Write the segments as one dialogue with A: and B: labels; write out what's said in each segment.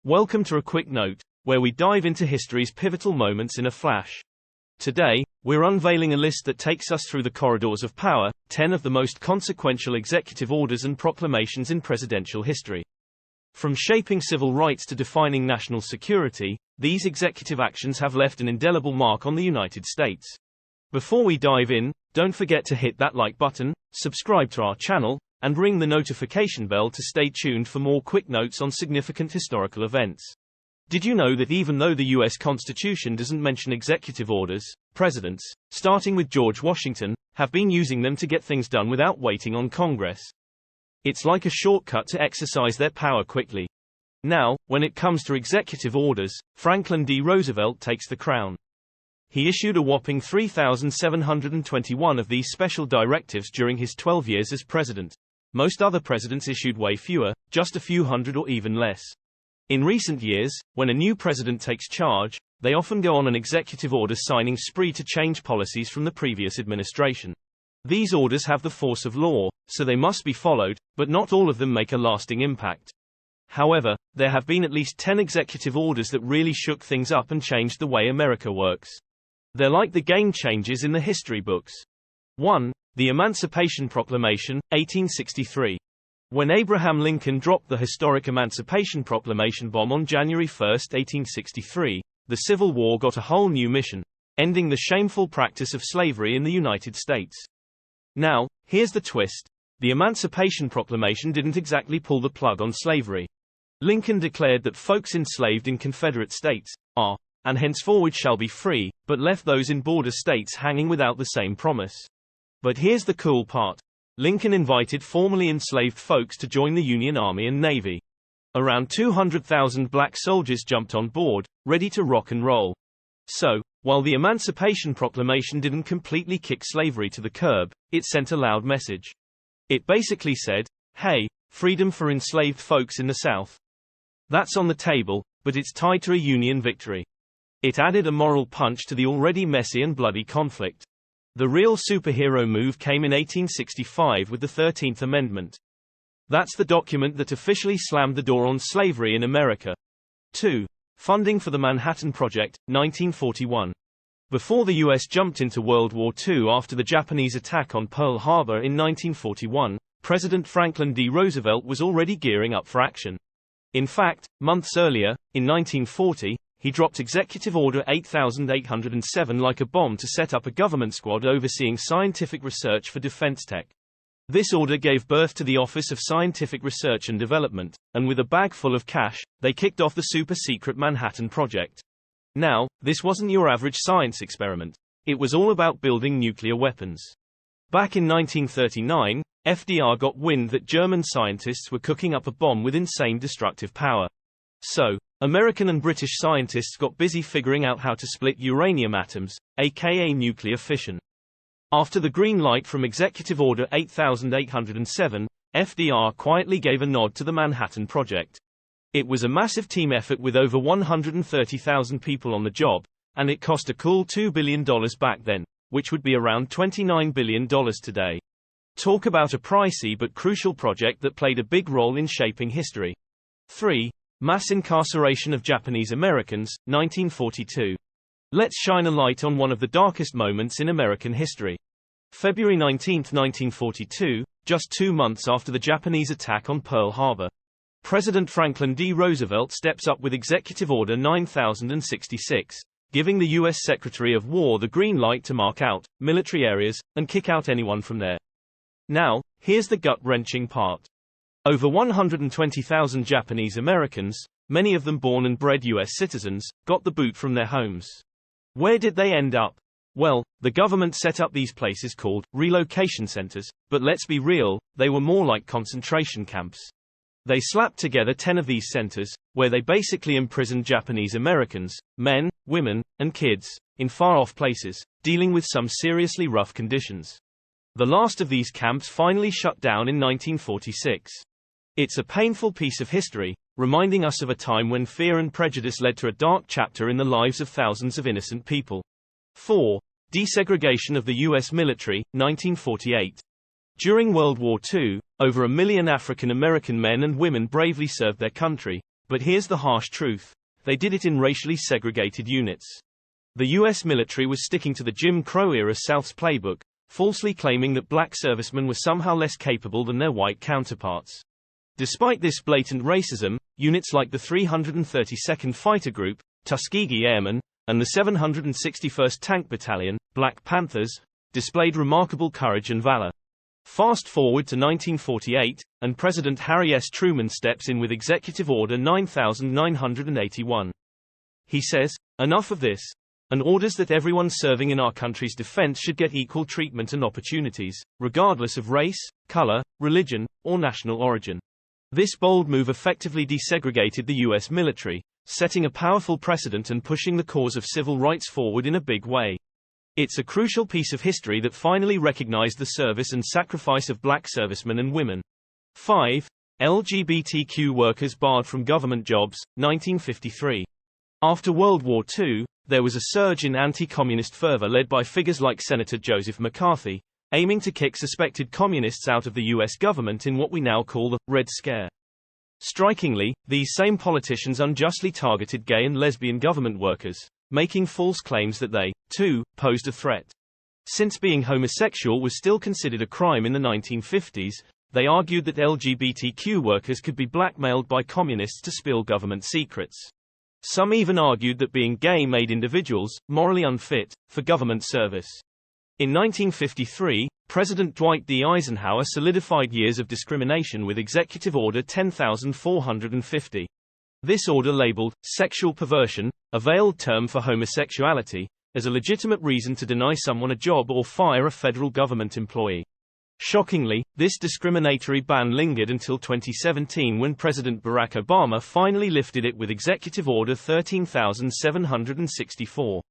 A: Welcome to A Quick Note, where we dive into history's pivotal moments in a flash. Today, we're unveiling a list that takes us through the corridors of power, 10 of the most consequential executive orders and proclamations in presidential history. From shaping civil rights to defining national security, these executive actions have left an indelible mark on the United States. Before we dive in, don't forget to hit that like button, subscribe to our channel, and ring the notification bell to stay tuned for more quick notes on significant historical events. Did you know that even though the U.S. Constitution doesn't mention executive orders, presidents, starting with George Washington, have been using them to get things done without waiting on Congress? It's like a shortcut to exercise their power quickly. Now, when it comes to executive orders, Franklin D. Roosevelt takes the crown. He issued a whopping 3,721 of these special directives during his 12 years as president. Most other presidents issued way fewer, just a few hundred or even less. In recent years, when a new president takes charge, they often go on an executive order signing spree to change policies from the previous administration. These orders have the force of law, so they must be followed, but not all of them make a lasting impact. However, there have been at least 10 executive orders that really shook things up and changed the way America works. They're like the game changers in the history books. 1. The Emancipation Proclamation, 1863. When Abraham Lincoln dropped the historic Emancipation Proclamation bomb on January 1, 1863, the Civil War got a whole new mission, ending the shameful practice of slavery in the United States. Now, here's the twist. The Emancipation Proclamation didn't exactly pull the plug on slavery. Lincoln declared that folks enslaved in Confederate states are, and henceforward shall be free, but left those in border states hanging without the same promise. But here's the cool part. Lincoln invited formerly enslaved folks to join the Union Army and Navy. Around 200,000 black soldiers jumped on board, ready to rock and roll. So, while the Emancipation Proclamation didn't completely kick slavery to the curb, it sent a loud message. It basically said, hey, freedom for enslaved folks in the South. That's on the table, but it's tied to a Union victory. It added a moral punch to the already messy and bloody conflict. The real superhero move came in 1865 with the 13th Amendment. That's the document that officially slammed the door on slavery in America. 2. Funding for the Manhattan Project, 1941. Before the U.S. jumped into World War II after the Japanese attack on Pearl Harbor in 1941, President Franklin D. Roosevelt was already gearing up for action. In fact, months earlier, in 1940, he dropped Executive Order 8807 like a bomb to set up a government squad overseeing scientific research for defense tech. This order gave birth to the Office of Scientific Research and Development, and with a bag full of cash, they kicked off the super-secret Manhattan Project. Now, this wasn't your average science experiment. It was all about building nuclear weapons. Back in 1939, FDR got wind that German scientists were cooking up a bomb with insane destructive power. So, American and British scientists got busy figuring out how to split uranium atoms, aka nuclear fission. After the green light from Executive Order 8807, FDR quietly gave a nod to the Manhattan Project. It was a massive team effort with over 130,000 people on the job, and it cost a cool $2 billion back then, which would be around $29 billion today. Talk about a pricey but crucial project that played a big role in shaping history. 3. Mass incarceration of Japanese Americans, 1942. Let's shine a light on one of the darkest moments in American history. February 19, 1942, just 2 months after the Japanese attack on Pearl Harbor. President Franklin D. Roosevelt steps up with Executive Order 9066, giving the U.S. Secretary of War the green light to mark out military areas and kick out anyone from there. Now, here's the gut-wrenching part. Over 120,000 Japanese Americans, many of them born and bred U.S. citizens, got the boot from their homes. Where did they end up? Well, the government set up these places called relocation centers, but let's be real, they were more like concentration camps. They slapped together 10 of these centers, where they basically imprisoned Japanese Americans, men, women, and kids, in far-off places, dealing with some seriously rough conditions. The last of these camps finally shut down in 1946. It's a painful piece of history, reminding us of a time when fear and prejudice led to a dark chapter in the lives of thousands of innocent people. 4. Desegregation of the U.S. military, 1948. During World War II, over 1 million African American men and women bravely served their country, But here's the harsh truth. They did it in racially segregated units. The U.S. military was sticking to the Jim Crow-era South's playbook, falsely claiming that black servicemen were somehow less capable than their white counterparts. Despite this blatant racism, units like the 332nd Fighter Group, Tuskegee Airmen, and the 761st Tank Battalion, Black Panthers, displayed remarkable courage and valor. Fast forward to 1948, and President Harry S. Truman steps in with Executive Order 9981. He says, "Enough of this," and orders that everyone serving in our country's defense should get equal treatment and opportunities, regardless of race, color, religion, or national origin. This bold move effectively desegregated the U.S. military, setting a powerful precedent and pushing the cause of civil rights forward in a big way. It's a crucial piece of history that finally recognized the service and sacrifice of black servicemen and women. 5. LGBTQ workers barred from government jobs, 1953. After World War II, there was a surge in anti-communist fervor led by figures like Senator Joseph McCarthy, aiming to kick suspected communists out of the U.S. government in what we now call the Red Scare. Strikingly, these same politicians unjustly targeted gay and lesbian government workers, making false claims that they, too, posed a threat. Since being homosexual was still considered a crime in the 1950s, they argued that LGBTQ workers could be blackmailed by communists to spill government secrets. Some even argued that being gay made individuals morally unfit for government service. In 1953, President Dwight D. Eisenhower solidified years of discrimination with Executive Order 10450. This order labeled sexual perversion, a veiled term for homosexuality, as a legitimate reason to deny someone a job or fire a federal government employee. Shockingly, this discriminatory ban lingered until 2017 when President Barack Obama finally lifted it with Executive Order 13764.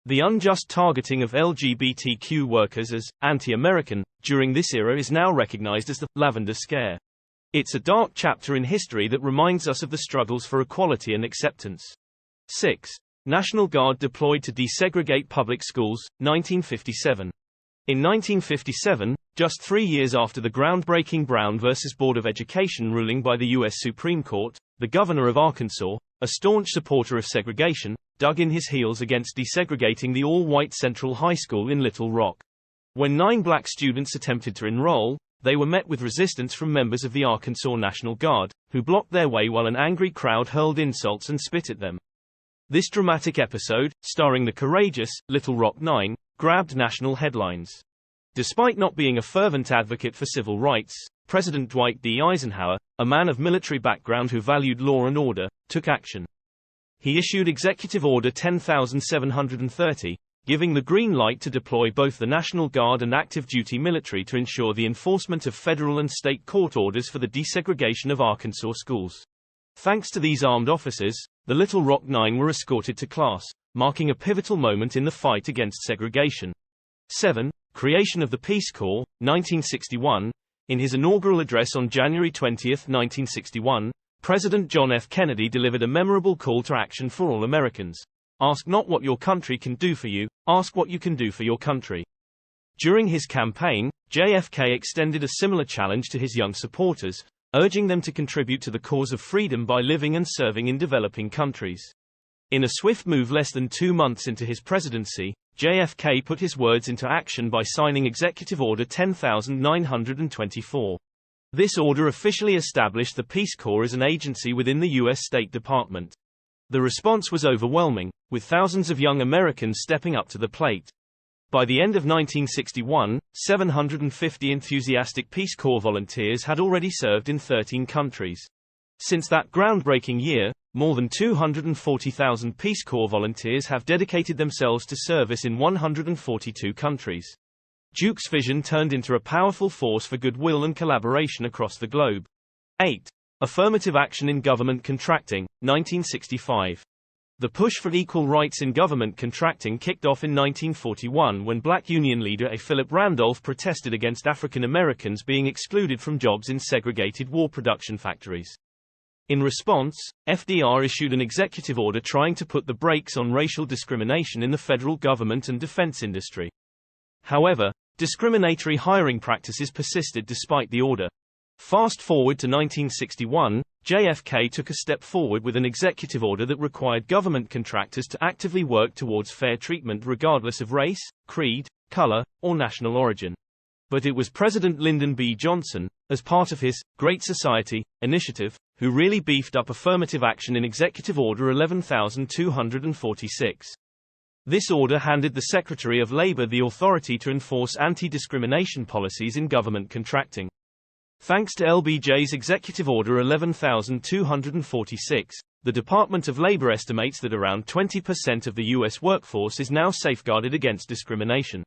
A: The unjust targeting of LGBTQ workers as anti-American during this era is now recognized as the Lavender Scare. It's a dark chapter in history that reminds us of the struggles for equality and acceptance. 6. National Guard deployed to desegregate public schools, 1957. In 1957, just 3 years after the groundbreaking Brown v. Board of Education ruling by the U.S. Supreme Court, the governor of Arkansas, a staunch supporter of segregation, dug in his heels against desegregating the all-white Central High School in Little Rock. When 9 black students attempted to enroll, they were met with resistance from members of the Arkansas National Guard, who blocked their way while an angry crowd hurled insults and spit at them. This dramatic episode, starring the courageous Little Rock 9, grabbed national headlines. Despite not being a fervent advocate for civil rights, President Dwight D. Eisenhower, a man of military background who valued law and order, took action. He issued Executive Order 10730, giving the green light to deploy both the National Guard and active duty military to ensure the enforcement of federal and state court orders for the desegregation of Arkansas schools. Thanks to these armed officers, the Little Rock 9 were escorted to class, marking a pivotal moment in the fight against segregation. 7. Creation of the Peace Corps, 1961. In his inaugural address on January 20, 1961, President John F. Kennedy delivered a memorable call to action for all Americans. Ask not what your country can do for you, ask what you can do for your country. During his campaign, JFK extended a similar challenge to his young supporters, urging them to contribute to the cause of freedom by living and serving in developing countries. In a swift move less than 2 months into his presidency, JFK put his words into action by signing Executive Order 10924. This order officially established the Peace Corps as an agency within the U.S. State Department. The response was overwhelming, with thousands of young Americans stepping up to the plate. By the end of 1961, 750 enthusiastic Peace Corps volunteers had already served in 13 countries. Since that groundbreaking year, more than 240,000 Peace Corps volunteers have dedicated themselves to service in 142 countries. Duke's vision turned into a powerful force for goodwill and collaboration across the globe. 8. Affirmative action in government contracting, 1965. The push for equal rights in government contracting kicked off in 1941 when black union leader A. Philip Randolph protested against African Americans being excluded from jobs in segregated war production factories. In response, FDR issued an executive order trying to put the brakes on racial discrimination in the federal government and defense industry. However, discriminatory hiring practices persisted despite the order. Fast forward to 1961, JFK took a step forward with an executive order that required government contractors to actively work towards fair treatment regardless of race, creed, color, or national origin. But it was President Lyndon B. Johnson, as part of his Great Society initiative, who really beefed up affirmative action in Executive Order 11,246. This order handed the Secretary of Labor the authority to enforce anti-discrimination policies in government contracting. Thanks to LBJ's Executive Order 11,246, the Department of Labor estimates that around 20% of the U.S. workforce is now safeguarded against discrimination.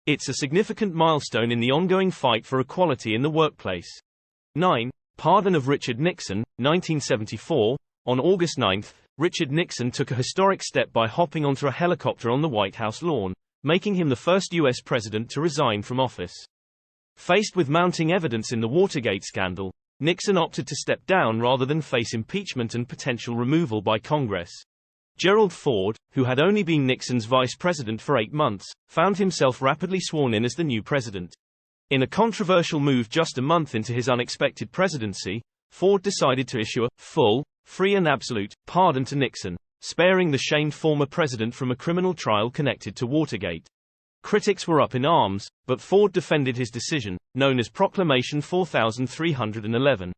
A: It's a significant milestone in the ongoing fight for equality in the workplace. 9. Pardon of Richard Nixon, 1974. On August 9, Richard Nixon took a historic step by hopping onto a helicopter on the White House lawn, making him the first U.S. president to resign from office. Faced with mounting evidence in the Watergate scandal, Nixon opted to step down rather than face impeachment and potential removal by Congress. Gerald Ford, who had only been Nixon's vice president for 8 months, found himself rapidly sworn in as the new president. In a controversial move just a month into his unexpected presidency, Ford decided to issue a full, free and absolute pardon to Nixon, sparing the shamed former president from a criminal trial connected to Watergate. Critics were up in arms, but Ford defended his decision, known as Proclamation 4311.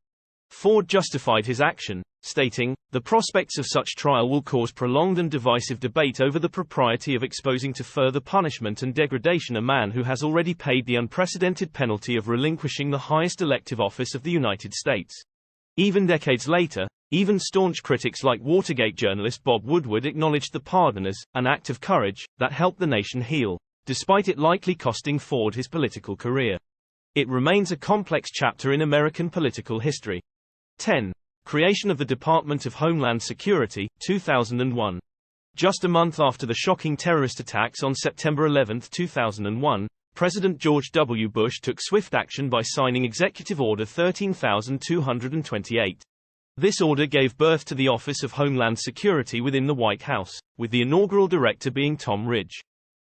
A: Ford justified his action, stating, "The prospects of such trial will cause prolonged and divisive debate over the propriety of exposing to further punishment and degradation a man who has already paid the unprecedented penalty of relinquishing the highest elective office of the United States." Even decades later, even staunch critics like Watergate journalist Bob Woodward acknowledged the pardon as an act of courage that helped the nation heal, despite it likely costing Ford his political career. It remains a complex chapter in American political history. 10. Creation of the Department of Homeland Security, 2001. Just a month after the shocking terrorist attacks on September 11, 2001, President George W. Bush took swift action by signing Executive Order 13,228. This order gave birth to the Office of Homeland Security within the White House, with the inaugural director being Tom Ridge.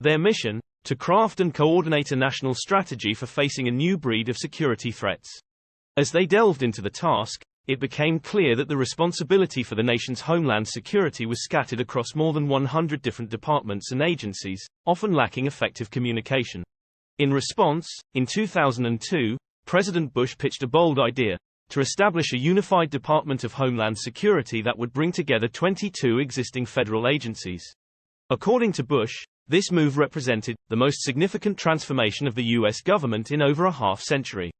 A: Their mission? To craft and coordinate a national strategy for facing a new breed of security threats. As they delved into the task, it became clear that the responsibility for the nation's homeland security was scattered across more than 100 different departments and agencies, often lacking effective communication. In response, in 2002, President Bush pitched a bold idea: to establish a unified Department of Homeland Security that would bring together 22 existing federal agencies. According to Bush, this move represented the most significant transformation of the U.S. government in over a half-century.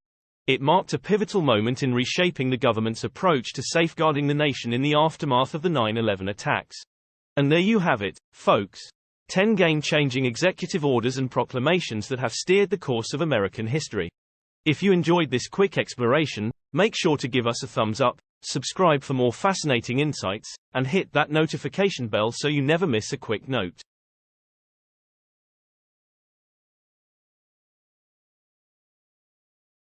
A: It marked a pivotal moment in reshaping the government's approach to safeguarding the nation in the aftermath of the 9/11 attacks. And there you have it, folks. 10 game-changing executive orders and proclamations that have steered the course of American history. If you enjoyed this quick exploration, make sure to give us a thumbs up, subscribe for more fascinating insights, and hit that notification bell so you never miss a quick note.